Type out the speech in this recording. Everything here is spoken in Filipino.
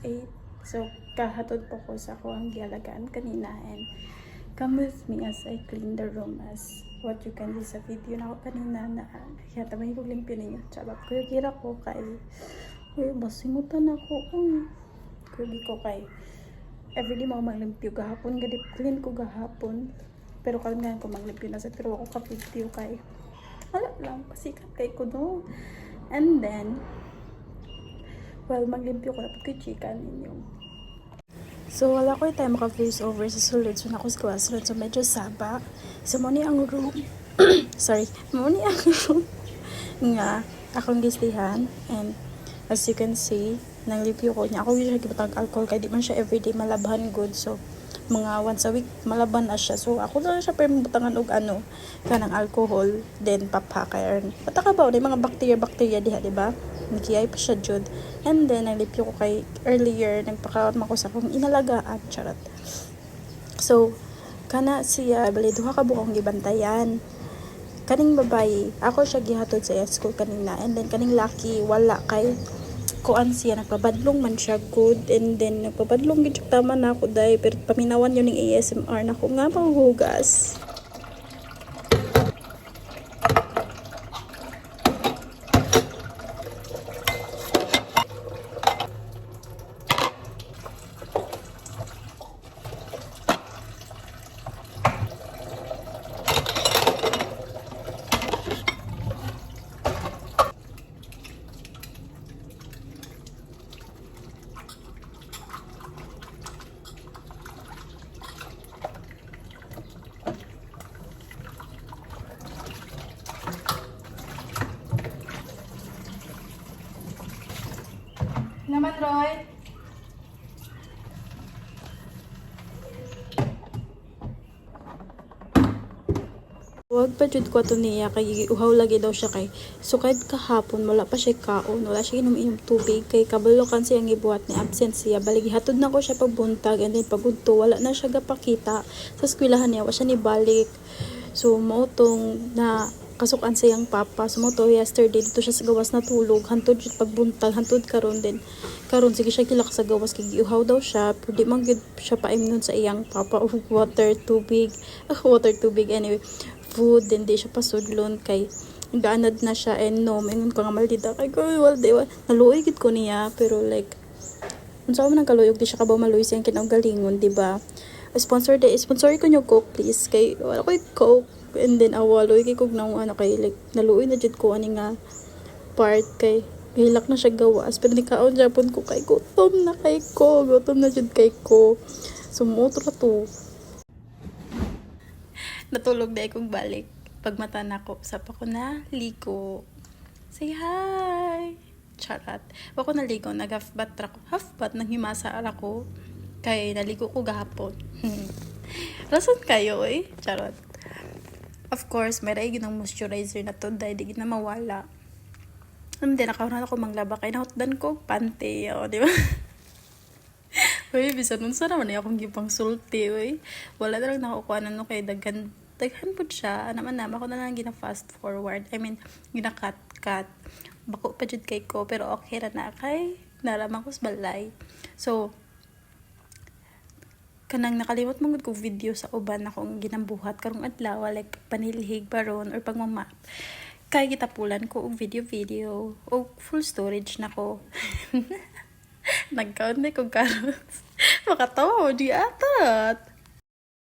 8. So, kahatod po ko sa ako ang gialagaan kanina and come with me as I clean the room as what you can see sa video na ako kanina na kaya tamay ko limpyo ninyo. Charot ko yung kira ko kay basimutan ako. Kugi ko kay everyday mo maglimpyo gahapon, gadip clean ko gahapon. Pero karon nga ko maglimpyo na sa pero ako ka-video kay wala lang pasikat kay ko no. And then well, maglimpyo ko na pagkichika ninyo. So, wala ko yung time maka-voice over sa sulod. So, ako sa classroom. So, medyo saba. So, mo ni ang room. Sorry. Mo ni ang room nga akong gistihan. And, as you can see, nanglipyo ko niya. Ako yung siya gipatag alcohol. Kaya di man siya everyday malabhan good. So, mga once a week, malaban na siya. So, ako na siya pero butangan og ano, kanang alcohol. Then, papakay. Pataka ba? May mga bacteria diha, diba? Nagkiyay pa siya jud. And then, naglipyo ko kay earlier, nagpakaon ako sa akong inalagaan. Charot. So, kana siya, bali, duha ka bukong gibantayan. Kaning babae, ako siya gihatod sa school kanina. And then, kaning laki, wala kay kuan siya, nagpabadlong man siya good. And then, nagpabadlong gid tama na ako dahil, pero paminawan yun ng ASMR na ako nga panghugas. Naman, Roy. Huwag pa jud ko ato niya kay uhaw lagi daw siya kay so kahit kahapon wala pa siya kaon, wala siya inom tubig kay kabalokan siya ang gibuhat ni absent siya. Balik hatod na ko siya pagbuntag and then pagudto wala na siya gapakita sa eskwelahan niya, wa siya ni balik. So mao tong na kasukan sa iyang papa. So mo to yesterday dito siya sa gawas na tulog hantod jud pagbuntag hantod karon din. Karon sige siya kilak sa gawas kay giuhaw daw siya pero di man gyud siya paimnon sa iyang papa og water tubig anyway food then di siya pasudlon kay gaanad na siya and no mingon ko nga maldita kay ko walde naluoy gid ko niya pero like unsa man ang kaluyog di siya kabaw maluoy siyang kinaugalingon di ba? Sponsor ko nyo Coke please kay wala ko Coke. And then awaloy kay kog nang ano kay like naluoy na jud ko ani nga part kay hilak na siya gawas pero nikaon japon ko kay gutom na jud kay ko sumutro to natulog dai kog balik pagmata nako sa pa ko na ligo say hi charat ako naligo nag half bath nang himasa ara ko kay naligo ko gahapon rason kayo charot. Of course, may raigin ng moisturizer na to dahil di na mawala. And then, nakaroon ako manglaba kay nahotdan ko, pante, di ba? Uy, bisan nun sa naman akong gipang sulti, uy. Wala na lang nakakuha na no kay daghan po siya. Naman ako na lang gina-fast forward. I mean, gina-cut. Bako pa jud kay ko, pero okay na kay naraman ko sa balay. So, kanang nakalimot mong ko video sa uban akong ginambuhat karong adlaw like panilhig baron or pagmamap kay gitapulan ko og video og full storage nako nagkaon na ko karon makatawa di atat